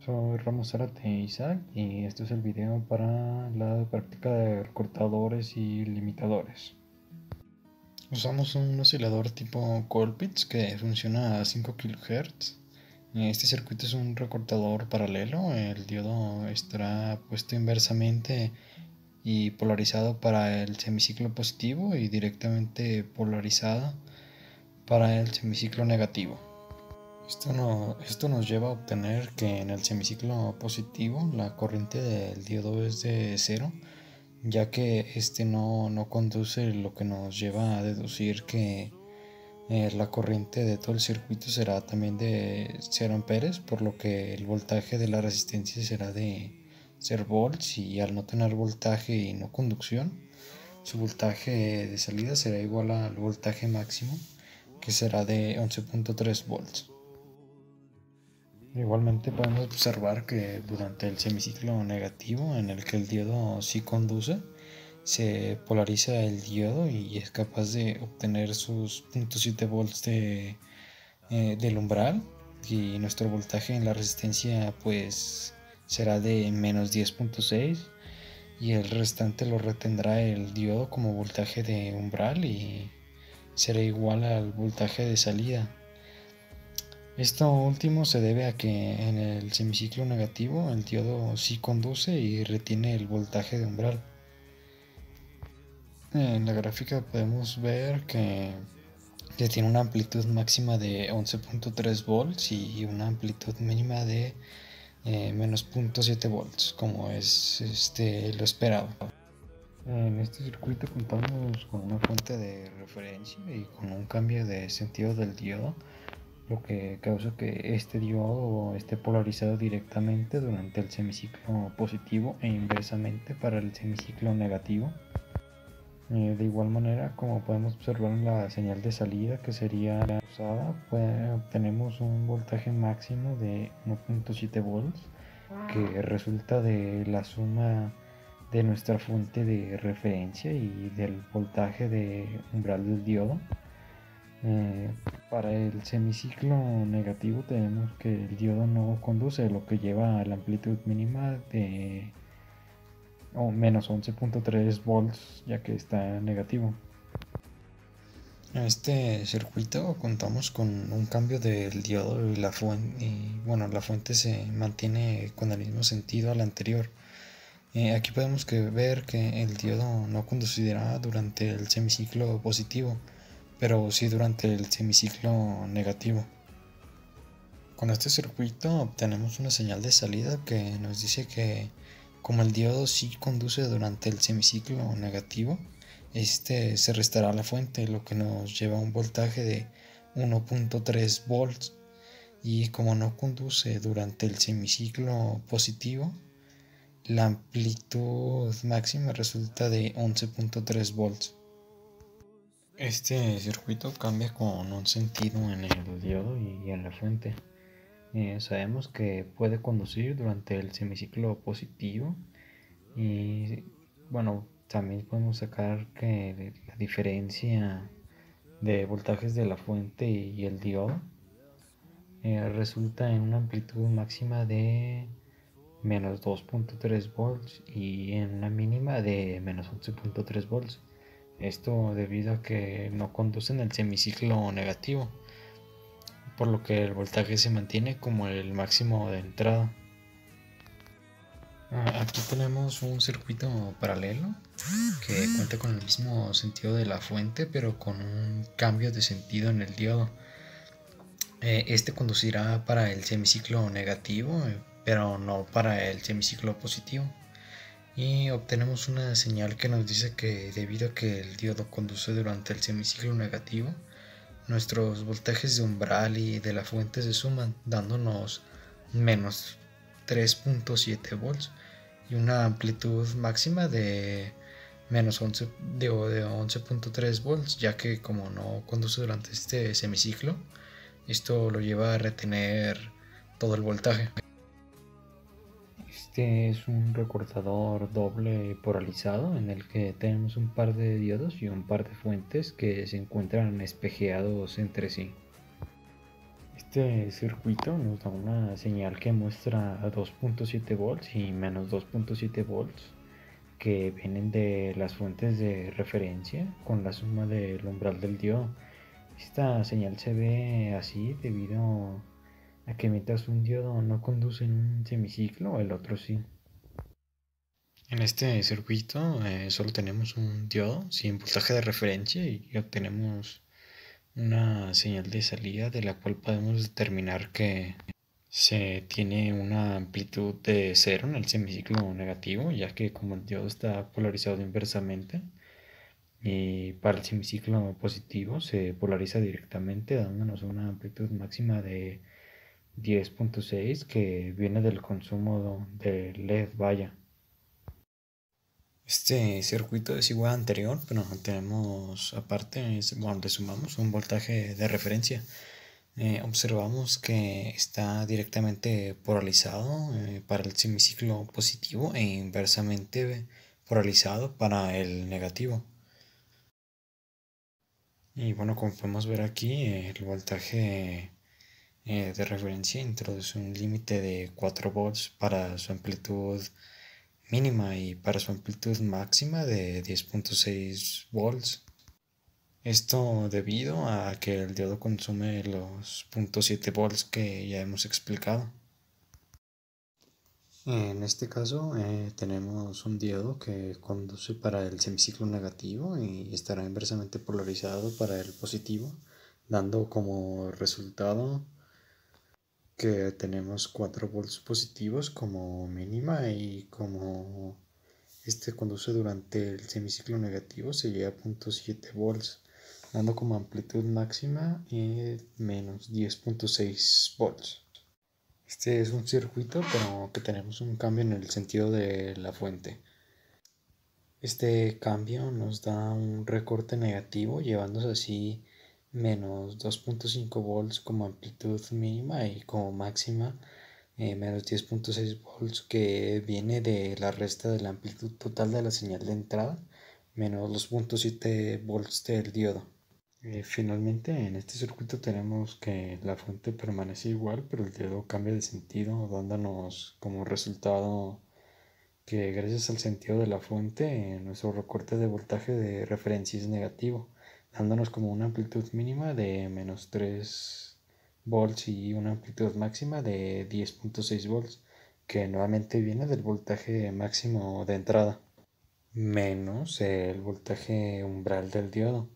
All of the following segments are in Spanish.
Soy Ramos Zárate Isaac y este es el video para la práctica de recortadores y limitadores. Usamos un oscilador tipo Colpitts que funciona a 5 kHz. Este circuito es un recortador paralelo, el diodo estará puesto inversamente y polarizado para el semiciclo positivo y directamente polarizado para el semiciclo negativo. Esto nos lleva a obtener que en el semiciclo positivo la corriente del diodo es de cero, ya que este no conduce, lo que nos lleva a deducir que la corriente de todo el circuito será también de 0 amperes, por lo que el voltaje de la resistencia será de 0 volts, y al no tener voltaje y no conducción, su voltaje de salida será igual al voltaje máximo, que será de 11.3 volts. Igualmente podemos observar que durante el semiciclo negativo, en el que el diodo sí conduce, se polariza el diodo y es capaz de obtener sus 0.7 volts del umbral, y nuestro voltaje en la resistencia pues será de menos 10.6, y el restante lo retendrá el diodo como voltaje de umbral y será igual al voltaje de salida. Esto último se debe a que en el semiciclo negativo el diodo sí conduce y retiene el voltaje de umbral. En la gráfica podemos ver que tiene una amplitud máxima de 11.3 volts y una amplitud mínima de menos 0.7 volts, como es lo esperado. En este circuito contamos con una fuente de referencia y con un cambio de sentido del diodo, lo que causa que este diodo esté polarizado directamente durante el semiciclo positivo e inversamente para el semiciclo negativo. De igual manera, como podemos observar en la señal de salida que sería usada, obtenemos un voltaje máximo de 1.7 volts, que resulta de la suma de nuestra fuente de referencia y del voltaje de umbral del diodo. Para el semiciclo negativo tenemos que el diodo no conduce, lo que lleva a la amplitud mínima de menos 11.3 volts, ya que está negativo. En este circuito contamos con un cambio del diodo y la fuente, la fuente se mantiene con el mismo sentido al anterior. Aquí podemos ver que el diodo no conducirá durante el semiciclo positivo, pero sí durante el semiciclo negativo. Con este circuito obtenemos una señal de salida que nos dice que, como el diodo sí conduce durante el semiciclo negativo, este se restará a la fuente, lo que nos lleva a un voltaje de 1.3 volts, y como no conduce durante el semiciclo positivo, la amplitud máxima resulta de 11.3 volts. Este circuito cambia con un sentido en el diodo y en la fuente. Sabemos que puede conducir durante el semiciclo positivo, y bueno, también podemos sacar que la diferencia de voltajes de la fuente y el diodo resulta en una amplitud máxima de menos 2.3 volts y en una mínima de menos 11.3 volts. Esto debido a que no conduce en el semiciclo negativo, por lo que el voltaje se mantiene como el máximo de entrada. Aquí tenemos un circuito paralelo que cuenta con el mismo sentido de la fuente, pero con un cambio de sentido en el diodo. Este conducirá para el semiciclo negativo, pero no para el semiciclo positivo. Y obtenemos una señal que nos dice que, debido a que el diodo conduce durante el semiciclo negativo, nuestros voltajes de umbral y de la fuente se suman, dándonos menos 3.7 volts y una amplitud máxima de menos 11.3 volts, ya que como no conduce durante este semiciclo, esto lo lleva a retener todo el voltaje. Este es un recortador doble polarizado en el que tenemos un par de diodos y un par de fuentes que se encuentran espejeados entre sí. Este circuito nos da una señal que muestra 2.7 volts y menos 2.7 volts que vienen de las fuentes de referencia con la suma del umbral del diodo. Esta señal se ve así debido a que mientras un diodo no conduce en un semiciclo, el otro sí. En este circuito solo tenemos un diodo sin voltaje de referencia y obtenemos una señal de salida de la cual podemos determinar que se tiene una amplitud de cero en el semiciclo negativo, ya que como el diodo está polarizado inversamente, y para el semiciclo positivo se polariza directamente dándonos una amplitud máxima de 10.6 que viene del consumo de LED, vaya. Este circuito es igual al anterior, pero tenemos aparte, bueno, le sumamos un voltaje de referencia. Observamos que está directamente polarizado para el semiciclo positivo e inversamente polarizado para el negativo. Y bueno, como podemos ver aquí, el voltaje de referencia introduce un límite de 4 volts para su amplitud mínima y para su amplitud máxima de 10.6 volts. Esto debido a que el diodo consume los 0.7 volts que ya hemos explicado. En este caso tenemos un diodo que conduce para el semiciclo negativo y estará inversamente polarizado para el positivo, dando como resultado que tenemos 4 volts positivos como mínima y como este conduce durante el semiciclo negativo se llega a 0.7 volts, dando como amplitud máxima menos 10.6 volts. Este es un circuito, pero que tenemos un cambio en el sentido de la fuente. Este cambio nos da un recorte negativo, llevándose así menos 2.5 volts como amplitud mínima y como máxima menos 10.6 volts que viene de la resta de la amplitud total de la señal de entrada menos los 0.7 volts del diodo. Finalmente en este circuito tenemos que la fuente permanece igual, pero el diodo cambia de sentido, dándonos como resultado que gracias al sentido de la fuente nuestro recorte de voltaje de referencia es negativo, dándonos como una amplitud mínima de menos 3 volts y una amplitud máxima de 10.6 volts, que nuevamente viene del voltaje máximo de entrada menos el voltaje umbral del diodo.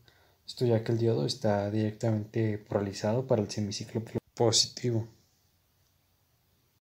Esto ya que el diodo está directamente polarizado para el semiciclo positivo.